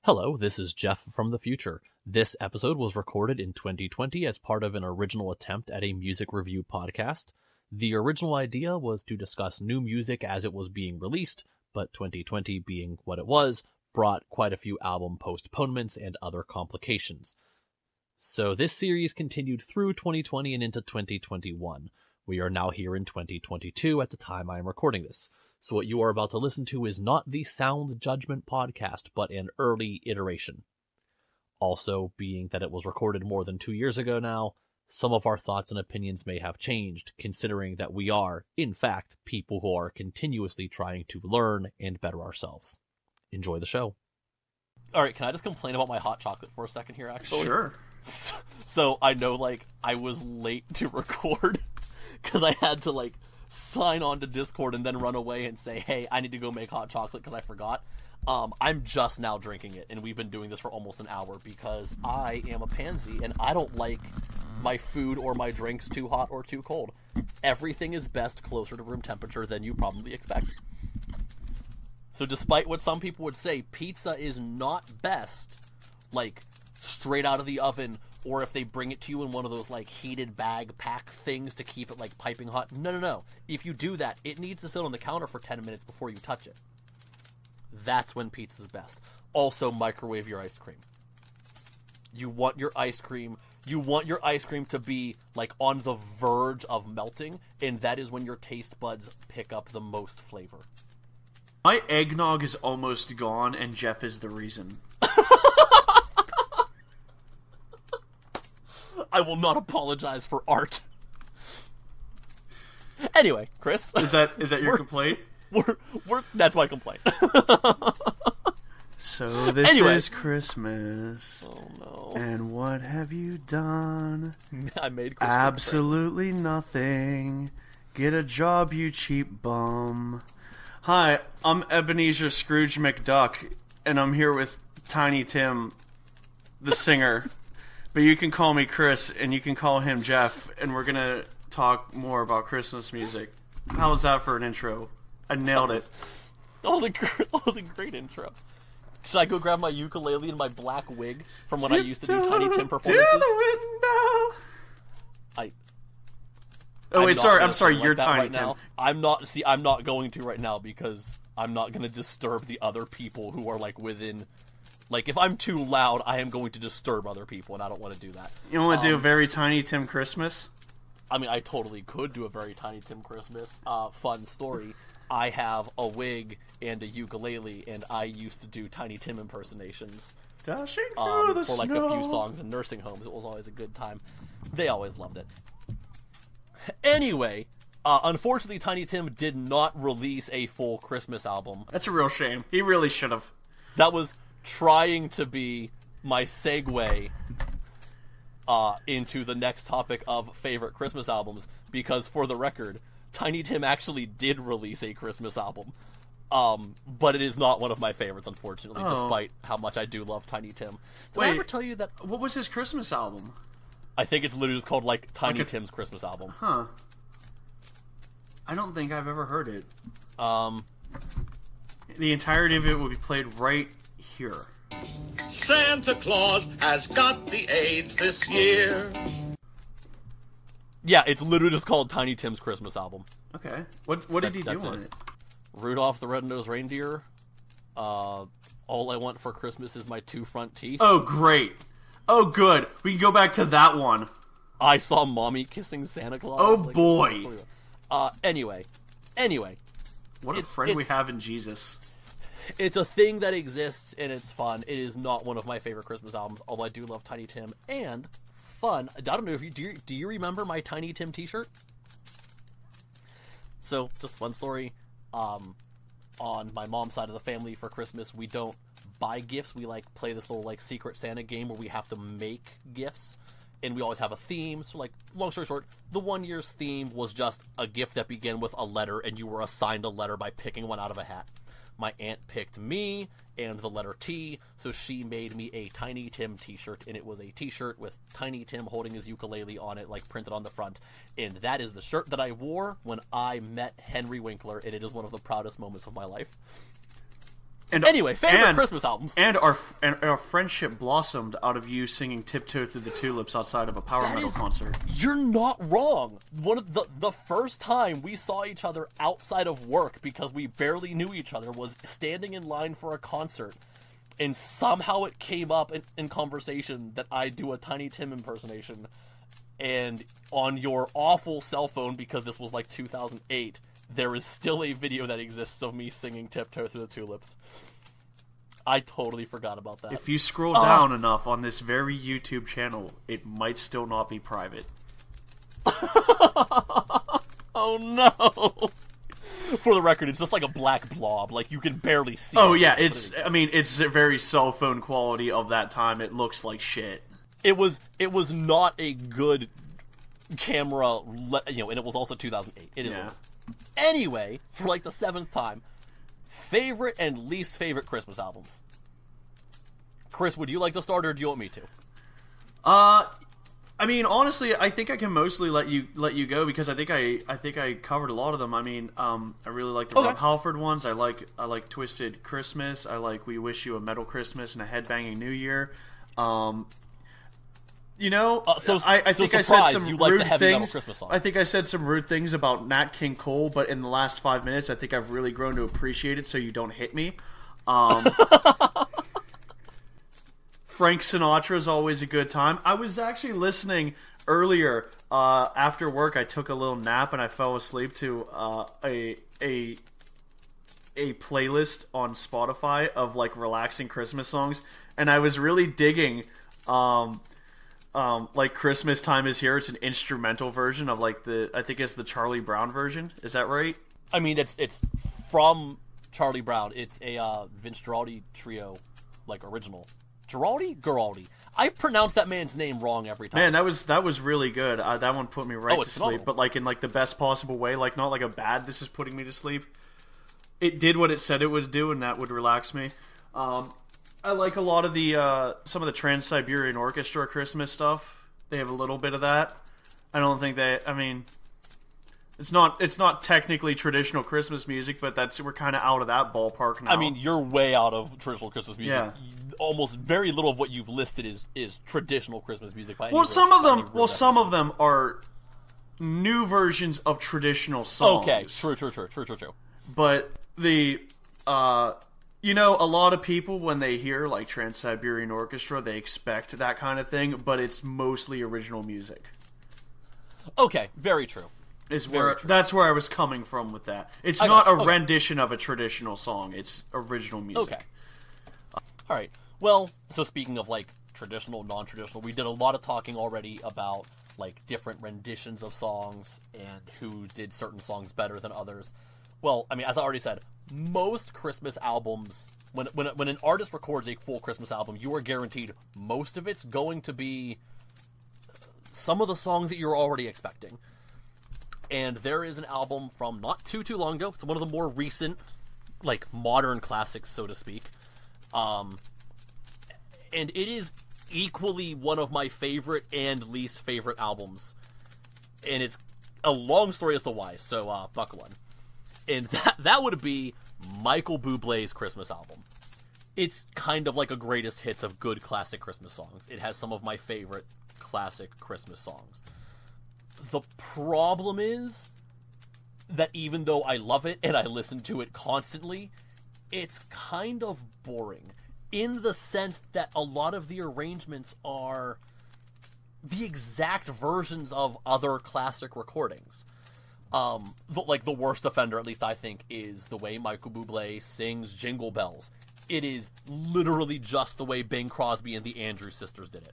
Hello, this is Jeff from the future. This episode was recorded in 2020 as part of an original attempt at a music review podcast. The original idea was to discuss new music as it was being released, but 2020 being what it was, brought quite a few album postponements and other complications. So this series continued through 2020 and into 2021. We are now here in 2022 at the time I am recording this. So what you are about to listen to is not the Sound Judgment podcast, but an early iteration. Also, being that it was recorded more than 2 years ago now, some of our thoughts and opinions may have changed, considering that we are, in fact, people who are continuously trying to learn and better ourselves. Enjoy the show. Alright, can I just complain about my hot chocolate for a second here, actually? Sure. So I know, I was late to record, because I had to, sign on to Discord and then run away and say, hey, I need to go make hot chocolate because I forgot. I'm just now drinking it, and we've been doing this for almost an hour because I am a pansy, and I don't like my food or my drinks too hot or too cold. Everything is best closer to room temperature than you probably expect. So despite what some people would say, pizza is not best, straight out of the oven, or if they bring it to you in one of those, heated bag pack things to keep it, piping hot. No. If you do that, it needs to sit on the counter for 10 minutes before you touch it. That's when pizza's best. Also, microwave your ice cream. You want your ice cream to be, on the verge of melting, and that is when your taste buds pick up the most flavor. My eggnog is almost gone, and Jeff is the reason. I will not apologize for art. Anyway, Chris. Is that your complaint? That's my complaint. So this is Christmas. Oh no. And what have you done? I made Christmas. Absolutely nothing. Get a job, you cheap bum. Hi, I'm Ebenezer Scrooge McDuck, and I'm here with Tiny Tim, the singer. But you can call me Chris, and you can call him Jeff, and we're gonna talk more about Christmas music. How was that for an intro? I nailed it. That was a great intro. Should I go grab my ukulele and my black wig from when I used to do Tiny Tim performances? I'm sorry, you're Tiny Tim. I'm not going to right now because I'm not going to disturb the other people who are within. If I'm too loud, I am going to disturb other people, and I don't want to do that. You want to do a very Tiny Tim Christmas? I mean, I totally could do a very Tiny Tim Christmas. Fun story. I have a wig and a ukulele, and I used to do Tiny Tim impersonations. Dashing through the for snow. A few songs in nursing homes. It was always a good time. They always loved it. Anyway, unfortunately, Tiny Tim did not release a full Christmas album. That's a real shame. He really should have. That was trying to be my segue into the next topic of favorite Christmas albums, because for the record, Tiny Tim actually did release a Christmas album, but it is not one of my favorites, unfortunately, despite how much I do love Tiny Tim. Did I ever tell you that? What was his Christmas album? I think it's literally just called, Tiny Tim's Christmas album. Huh. I don't think I've ever heard it. The entirety of it will be played right here. Santa Claus has got the AIDS this year. Yeah, it's literally just called Tiny Tim's Christmas album. Okay. What did he do on it? Rudolph the Red-Nosed Reindeer. All I want for Christmas is my 2 front teeth. Oh, great. Oh, good. We can go back to that one. I saw Mommy kissing Santa Claus. Oh, boy. Anyway. What a friend we have in Jesus. It's a thing that exists, and it's fun. It is not one of my favorite Christmas albums, although I do love Tiny Tim. And fun. I don't know if do you remember my Tiny Tim t-shirt? So, just fun story. On my mom's side of the family for Christmas, we don't buy gifts. We play this little Secret Santa game where we have to make gifts. And we always have a theme. So, long story short, the 1 year's theme was just a gift that began with a letter, and you were assigned a letter by picking one out of a hat. My aunt picked me and the letter T, so she made me a Tiny Tim t-shirt, and it was a t-shirt with Tiny Tim holding his ukulele on it, printed on the front. And that is the shirt that I wore when I met Henry Winkler, and it is one of the proudest moments of my life. Anyway, favorite Christmas albums. And our friendship blossomed out of you singing Tiptoe Through the Tulips outside of a power metal concert. You're not wrong. One of the first time we saw each other outside of work, because we barely knew each other, was standing in line for a concert. And somehow it came up in conversation that I do a Tiny Tim impersonation. And on your awful cell phone, because this was like 2008... there is still a video that exists of me singing Tiptoe Through the Tulips. I totally forgot about that. If you scroll down enough on this very YouTube channel, it might still not be private. Oh no! For the record, it's just like a black blob. Like, you can barely see it. Oh yeah, it's a very cell phone quality of that time. It looks like shit. It was not a good camera, and it was also 2008. It is what it is. Anyway, for like the 7th time, favorite and least favorite Christmas albums. Chris, would you like to start, or do you want me to? I mean, honestly, I think I can mostly let you go, because I think I covered a lot of them. I mean, I really like the Rob Halford ones. I like Twisted Christmas. I like We Wish You a Metal Christmas and a Headbanging New Year. I think I said some rude things. I think I said some rude things about Nat King Cole, but in the last 5 minutes, I think I've really grown to appreciate it. So you don't hit me. Frank Sinatra is always a good time. I was actually listening earlier after work. I took a little nap and I fell asleep to a playlist on Spotify of like relaxing Christmas songs, and I was really digging. Like Christmas Time Is Here. It's an instrumental version of like I think it's the Charlie Brown version. Is that right? I mean, it's from Charlie Brown. It's a Vince Guaraldi trio, like original. Guaraldi. I pronounce that man's name wrong every time. Man, that was really good. That one put me right to sleep, but like in like the best possible way. Like not like a bad. This is putting me to sleep. It did what it said it was doing. That would relax me. I like a lot of the some of the Trans-Siberian Orchestra Christmas stuff. They have a little bit of that. I don't think I mean, it's not technically traditional Christmas music, but we're kind of out of that ballpark now. I mean, you're way out of traditional Christmas music. Yeah. Almost very little of what you've listed is traditional Christmas music. Some of them are new versions of traditional songs. Okay, true. But the a lot of people, when they hear like Trans-Siberian Orchestra, they expect that kind of thing, but it's mostly original music. Okay, very true. That's where I was coming from with that. It's not a rendition of a traditional song. It's original music. Okay. All right. Well, so speaking of like traditional, non-traditional, we did a lot of talking already about like different renditions of songs and who did certain songs better than others. Well, I mean, as I already said, most Christmas albums, when an artist records a full Christmas album, you are guaranteed most of it's going to be some of the songs that you're already expecting. And there is an album from not too long ago. It's one of the more recent, like, modern classics, so to speak. And it is equally one of my favorite and least favorite albums. And it's a long story as to why, so buckle in. And that would be Michael Bublé's Christmas album. It's kind of like a greatest hits of good classic Christmas songs. It has some of my favorite classic Christmas songs. The problem is that even though I love it and I listen to it constantly, it's kind of boring. In the sense that a lot of the arrangements are the exact versions of other classic recordings. Like the worst offender, at least I think, is the way Michael Bublé sings Jingle Bells. It is literally just the way Bing Crosby and the Andrews Sisters did it.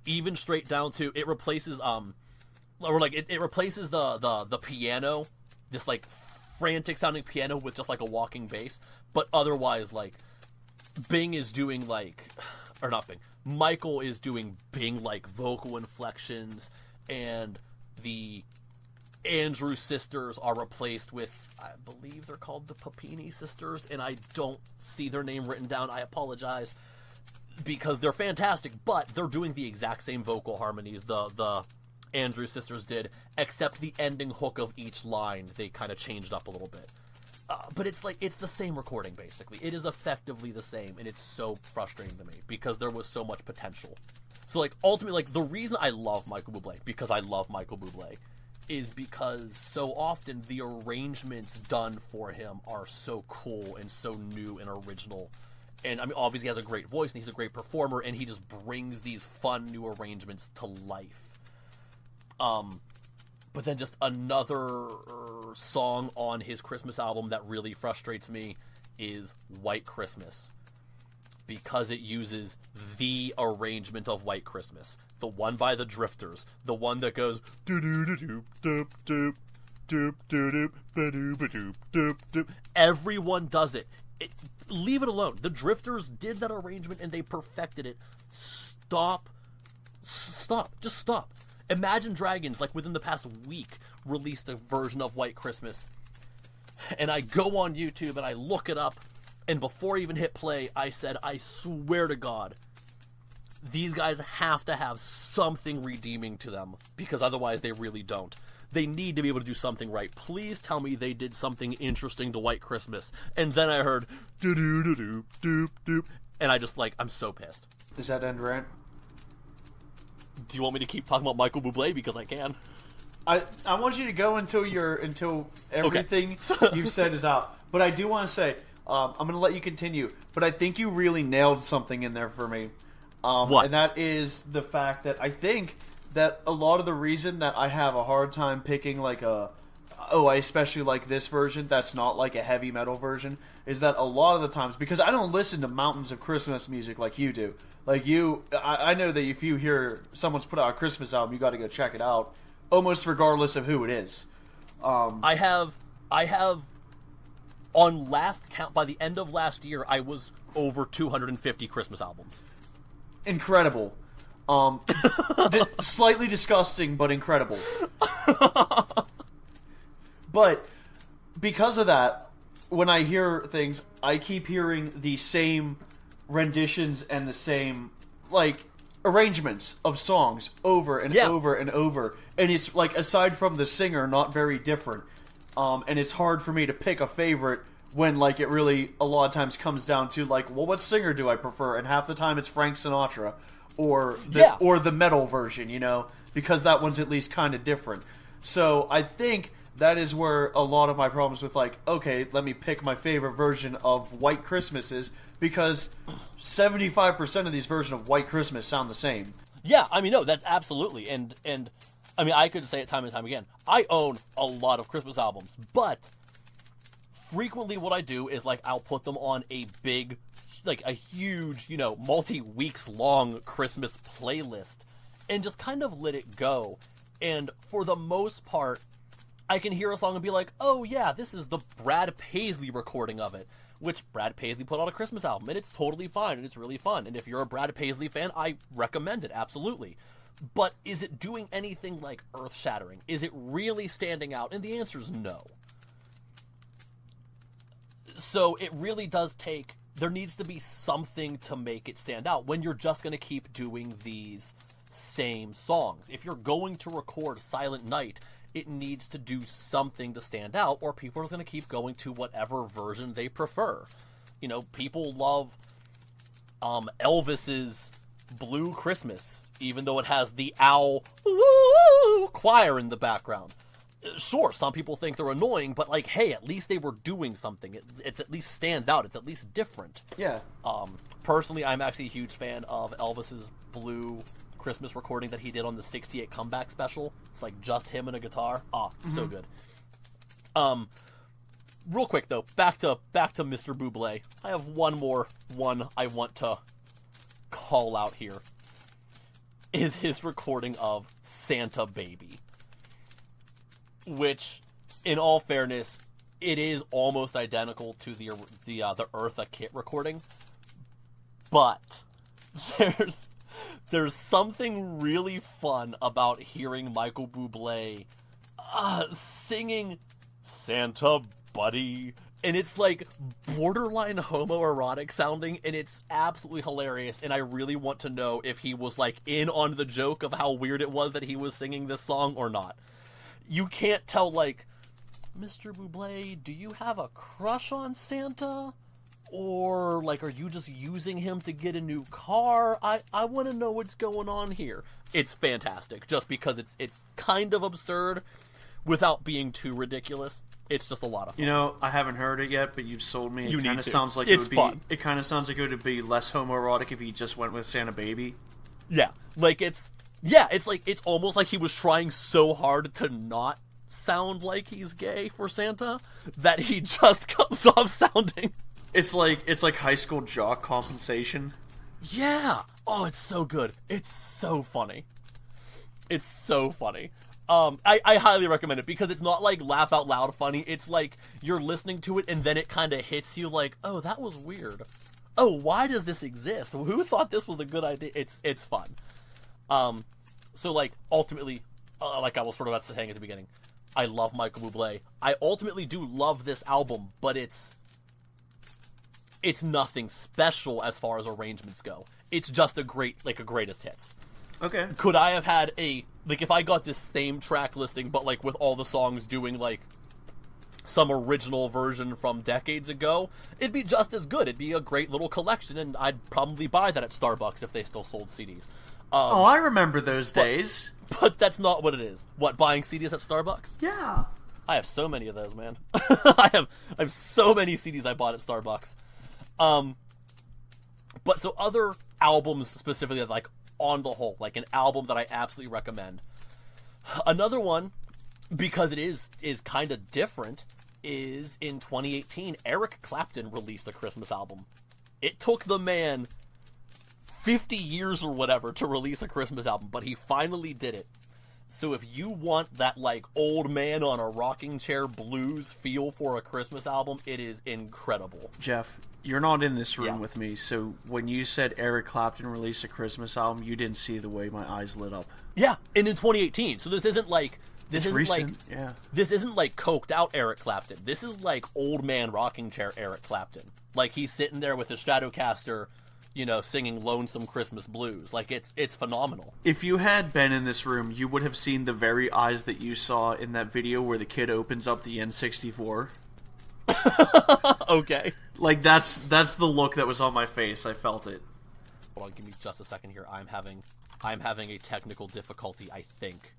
Even straight down to it replaces it replaces the piano, this like frantic sounding piano with just like a walking bass, but otherwise like Bing is doing like, or not Bing, Michael is doing Bing like vocal inflections, and the Andrews Sisters are replaced with, I believe they're called the Papini Sisters, and I don't see their name written down. I apologize, because they're fantastic, but they're doing the exact same vocal harmonies the Andrews Sisters did, except the ending hook of each line they kind of changed up a little bit. But it's like, it's the same recording, basically. It is effectively the same, and it's so frustrating to me, because there was so much potential. So, like, ultimately, like, the reason I love Michael Bublé, because I love Michael Bublé, is because so often the arrangements done for him are so cool and so new and original. And, I mean, obviously he has a great voice, and he's a great performer, and he just brings these fun new arrangements to life. But then just another song on his Christmas album that really frustrates me is White Christmas. Because it uses the arrangement of White Christmas. The one by the Drifters. The one that goes everyone does it. Leave it alone. The Drifters did that arrangement and they perfected it. Stop. Just stop. Imagine Dragons, like within the past week, released a version of White Christmas. And I go on YouTube and I look it up, and before I even hit play, I said, I swear to God, these guys have to have something redeeming to them, because otherwise they really don't. They need to be able to do something right. Please tell me they did something interesting to White Christmas. And then I heard, doo-doo-doo-doo-doo-doo, and I just, like, I'm so pissed. Is that end rant? Do you want me to keep talking about Michael Bublé? Because I can. I want you to go until everything you've said is out. But I do want to say, I'm going to let you continue. But I think you really nailed something in there for me. What? And that is the fact that I think that a lot of the reason that I have a hard time picking like I especially like this version that's not like a heavy metal version, is that a lot of the times, because I don't listen to mountains of Christmas music like you do. Like you, I know that if you hear someone's put out a Christmas album, you got to go check it out, almost regardless of who it is. I have on last count, by the end of last year, I was over 250 Christmas albums. Incredible. Slightly disgusting, but incredible. But because of that, when I hear things, I keep hearing the same renditions and the same, like, arrangements of songs over and over and over. And it's, like, aside from the singer, not very different. And it's hard for me to pick a favorite when, like, it really, a lot of times comes down to, like, well, what singer do I prefer? And half the time it's Frank Sinatra. Or the metal version, you know? Because that one's at least kind of different. So I think that is where a lot of my problems with, like, okay, let me pick my favorite version of White Christmas is, because 75% of these versions of White Christmas sound the same. Yeah, I mean, no, that's absolutely. And I mean, I could say it time and time again. I own a lot of Christmas albums, but frequently what I do is, like, I'll put them on a big, like, a huge, you know, multi-weeks long Christmas playlist and just kind of let it go. And for the most part, I can hear a song and be like, oh yeah, this is the Brad Paisley recording of it, which Brad Paisley put on a Christmas album, and it's totally fine, and it's really fun. And if you're a Brad Paisley fan, I recommend it, absolutely. But is it doing anything, like, earth-shattering? Is it really standing out? And the answer is no. So it really does take... There needs to be something to make it stand out when you're just going to keep doing these same songs. If you're going to record Silent Night, it needs to do something to stand out, or people are going to keep going to whatever version they prefer. You know, people love Elvis's Blue Christmas, even though it has the owl choir in the background. Sure, some people think they're annoying, but, like, hey, at least they were doing something. It's at least stands out. It's at least different. Yeah. Personally, I'm actually a huge fan of Elvis's Blue Christmas recording that he did on the 68 comeback special. It's like just him and a guitar. So good. Real quick though, back to Mr. Bublé. I have one I want to call out here. Is his recording of Santa Baby, which, in all fairness, it is almost identical to the Eartha Kitt recording, but there's something really fun about hearing Michael Bublé singing Santa Buddy, and it's like borderline homoerotic sounding, and it's absolutely hilarious, and I really want to know if he was, like, in on the joke of how weird it was that he was singing this song or not. You can't tell, like, Mr. Bublé, do you have a crush on Santa? Or, like, are you just using him to get a new car? I want to know what's going on here. It's fantastic, just because it's kind of absurd without being too ridiculous. It's just a lot of fun. You know, I haven't heard it yet, but you've sold me. You It kind need of to. sounds like It's fun. It kind of sounds like it would be less homoerotic if he just went with Santa Baby. Yeah, like, it's like, it's almost like he was trying so hard to not sound like he's gay for Santa that he just comes off sounding... It's like high school jock compensation. Yeah. Oh, it's so good. It's so funny. It's so funny. I highly recommend it because it's not like laugh out loud funny. It's like you're listening to it and then it kind of hits you like, oh, that was weird. Oh, why does this exist? Who thought this was a good idea? It's fun. So like ultimately, like I was sort of saying at the beginning, I love Michael Bublé. I ultimately do love this album, but it's nothing special as far as arrangements go. It's just a greatest hits. Okay. Could I have had if I got this same track listing, but like with all the songs doing like some original version from decades ago, it'd be just as good. It'd be a great little collection, and I'd probably buy that at Starbucks if they still sold CDs. I remember those days. But that's not what it is. What, buying CDs at Starbucks? Yeah. I have so many of those, man. I have so many CDs I bought at Starbucks. But so other albums specifically that, like, on the whole, like an album that I absolutely recommend. Another one, because it is kind of different, is in 2018, Eric Clapton released a Christmas album. It took the man 50 years or whatever to release a Christmas album, but he finally did it. So if you want that, like, old man on a rocking chair blues feel for a Christmas album, it is incredible. Jeff, you're not in this room Yeah. with me, so when you said Eric Clapton released a Christmas album, you didn't see the way my eyes lit up. Yeah, and in 2018. So this isn't like... It's recent, yeah. This isn't like coked out Eric Clapton. This is like old man rocking chair Eric Clapton. Like he's sitting there with his Stratocaster, you know, singing Lonesome Christmas Blues. Like it's phenomenal. If you had been in this room, you would have seen the very eyes that you saw in that video where the kid opens up the N64. Okay. Like that's the look that was on my face. I felt it. Hold on, give me just a second here. I'm having a technical difficulty, I think.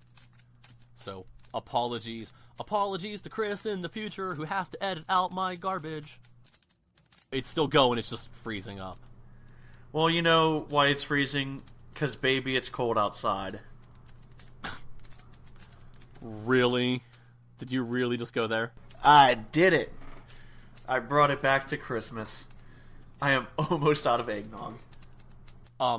So, apologies to Chris in the future who has to edit out my garbage. It's still going, it's just freezing up. Well, you know why it's freezing? 'Cause baby, it's cold outside. Really? Did you really just go there? I did it. I brought it back to Christmas. I am almost out of eggnog.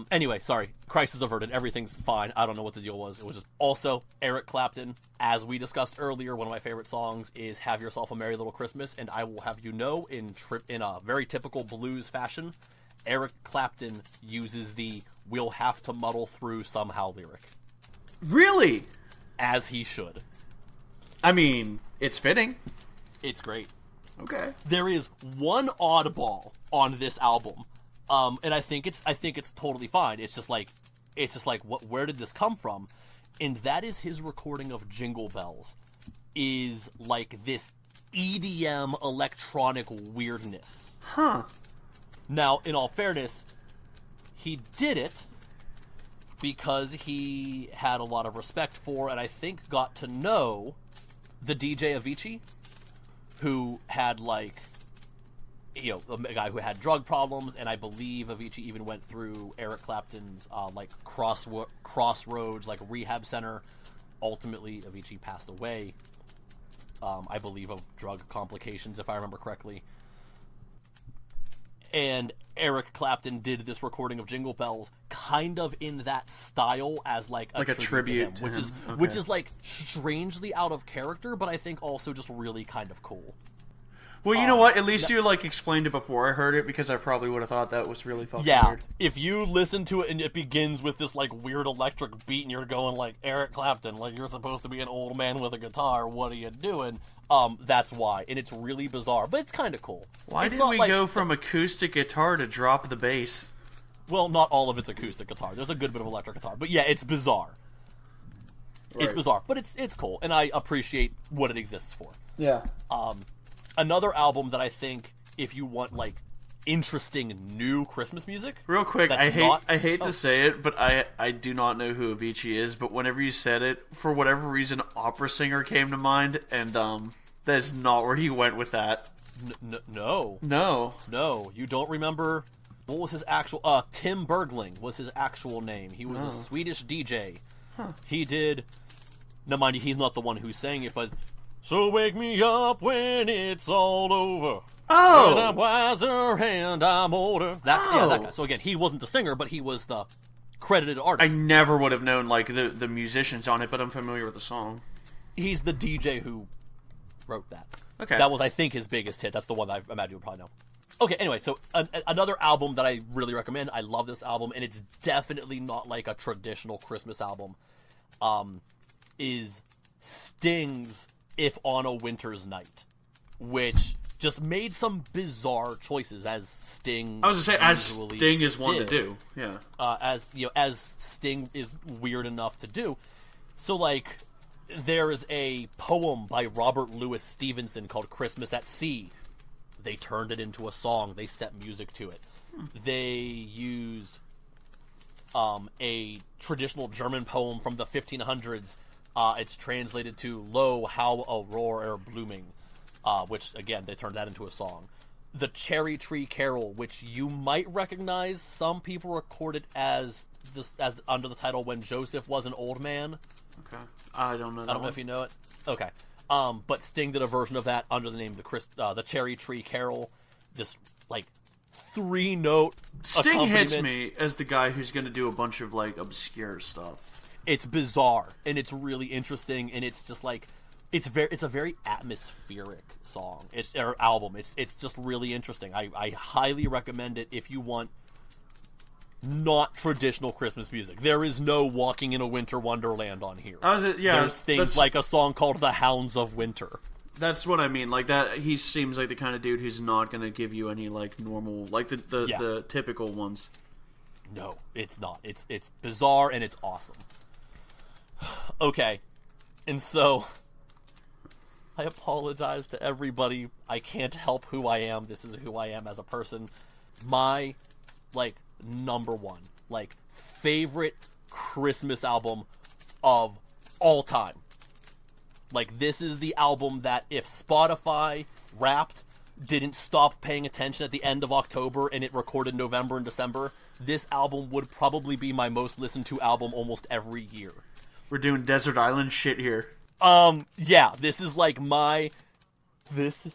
Anyway, sorry. Crisis averted. Everything's fine. I don't know what the deal was. It was just also Eric Clapton. As we discussed earlier, one of my favorite songs is "Have Yourself a Merry Little Christmas," and I will have you know, in a very typical blues fashion, Eric Clapton uses the "we'll have to muddle through somehow" lyric. Really? As he should. I mean, it's fitting. It's great. Okay. There is one oddball on this album. And I think it's totally fine. It's just like where did this come from? And that is his recording of Jingle Bells is like this EDM electronic weirdness. Huh. Now, in all fairness, he did it because he had a lot of respect for and I think got to know the DJ Avicii, who had a guy who had drug problems, and I believe Avicii even went through Eric Clapton's Crossroads rehab center. Ultimately, Avicii passed away, I believe, of drug complications, if I remember correctly. And Eric Clapton did this recording of Jingle Bells kind of in that style as a tribute to him, which is strangely out of character, but I think also just really kind of cool. Well, you know what? At least you explained it before I heard it, because I probably would have thought that was really fucking weird. If you listen to it and it begins with this weird electric beat and you're going Eric Clapton, you're supposed to be an old man with a guitar, what are you doing? That's why. And it's really bizarre, but it's kind of cool. Why did we go from acoustic guitar to drop the bass? Well, not all of it's acoustic guitar. There's a good bit of electric guitar, but yeah, it's bizarre. Right. It's bizarre, but it's cool, and I appreciate what it exists for. Yeah. Another album that I think, if you want, like, interesting new Christmas music... Real quick, that's I hate to say it, but I do not know who Avicii is, but whenever you said it, for whatever reason, Opera Singer came to mind, and that is not where he went with that. No. No, you don't remember... What was his actual... Tim Bergling was his actual name. He was a Swedish DJ. Huh. He did... Now, mind you, he's not the one who sang it, but... So wake me up when it's all over. Oh! When I'm wiser and I'm older. Yeah, that guy. So again, he wasn't the singer, but he was the credited artist. I never would have known, like, the musicians on it, but I'm familiar with the song. He's the DJ who wrote that. Okay. That was, I think, his biggest hit. That's the one that I imagine you would probably know. Okay, anyway, so another album that I really recommend. I love this album, and it's definitely not like a traditional Christmas album. Is Sting's If on a Winter's Night, which just made some bizarre choices, as Sting. I was gonna say, as usually Sting is one did. to do, yeah. As Sting is weird enough to do. So, like, there is a poem by Robert Louis Stevenson called "Christmas at Sea." They turned it into a song. They set music to it. They used a traditional German poem from the 1500s. It's translated to "Lo, how Aurora are blooming," which, again, they turned that into a song. The Cherry Tree Carol, which you might recognize, some people record it as under the title "When Joseph Was an Old Man." Okay. I don't know that I don't know if you know it. Okay. But Sting did a version of that under the name the Cherry Tree Carol. This, like, 3-note Sting hits me as the guy who's going to do a bunch of, like, obscure stuff. It's bizarre, and it's really interesting, and it's just, like, it's a very atmospheric song. Or album. It's just really interesting. I highly recommend it if you want not traditional Christmas music. There is no Walking in a Winter Wonderland on here. There's things like a song called The Hounds of Winter. That's what I mean. Like, that, he seems like the kind of dude who's not going to give you any, like, normal, like, the typical ones. No, it's not. It's bizarre, and it's awesome. Okay, and so I apologize to everybody. I can't help who I am. This is who I am as a person. My, like, number one, like, favorite Christmas album of all time. Like, this is the album that if Spotify Wrapped didn't stop paying attention at the end of October and it recorded November and December, this album would probably be my most listened to album almost every year. We're doing Desert Island shit here. Yeah, this is like this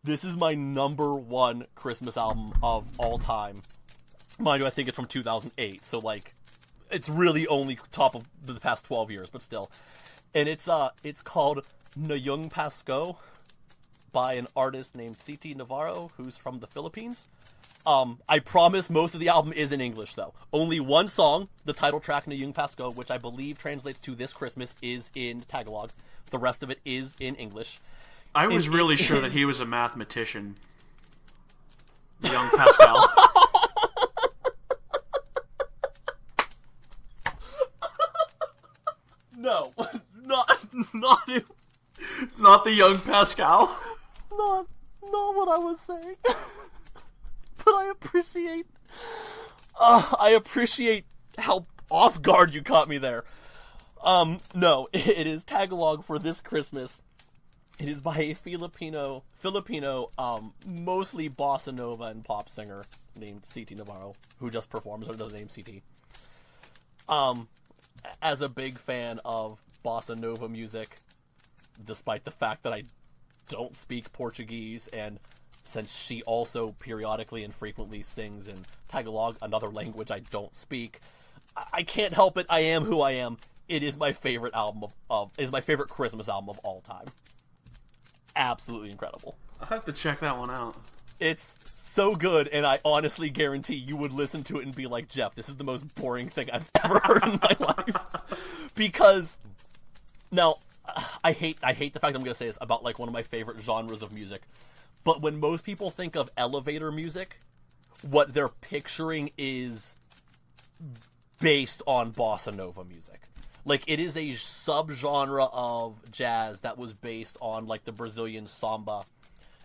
is my number one Christmas album of all time. Mind you, I think it's from 2008, so, like, it's really only top of the past 12 years, but still. And it's called Ngayong Pasko by an artist named C.T. Navarro, who's from the Philippines. I promise most of the album is in English, though. Only one song, the title track Ngayong Pasko, which I believe translates to This Christmas, is in Tagalog. The rest of it is in English. I was really sure that he was a mathematician. Young Pascal. No, not him. Not the young Pascal. Not what I was saying. But I appreciate how off guard you caught me there. No, it is Tagalog for This Christmas. It is by a Filipino, mostly bossa nova and pop singer named C.T. Navarro, who just performs under the name C.T. As a big fan of bossa nova music, despite the fact that I don't speak Portuguese, and since she also periodically and frequently sings in Tagalog, another language I don't speak, I can't help it. I am who I am. It is my favorite album is my favorite Christmas album of all time. Absolutely incredible. I'll have to check that one out. It's so good, and I honestly guarantee you would listen to it and be like, Jeff, this is the most boring thing I've ever heard in my life. Because, now, I hate the fact I'm going to say this about, like, one of my favorite genres of music, but when most people think of elevator music, what they're picturing is based on bossa nova music. Like, it is a subgenre of jazz that was based on, like, the Brazilian samba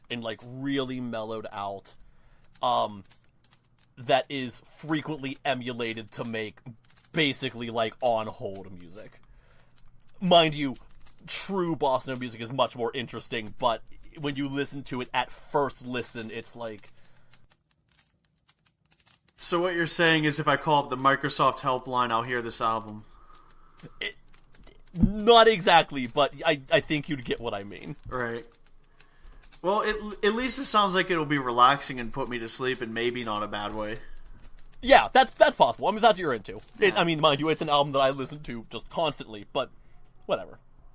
and, like, really mellowed out, that is frequently emulated to make basically, like, on-hold music. Mind you, true bossa nova music is much more interesting, but when you listen to it at first listen, it's like... So what you're saying is if I call up the Microsoft helpline, I'll hear this album. Not exactly, but I think you'd get what I mean. Right. Well, at least it sounds like it'll be relaxing and put me to sleep, and maybe not a bad way. Yeah, that's possible. I mean, that's what you're into. I mean, mind you, it's an album that I listen to just constantly, but whatever.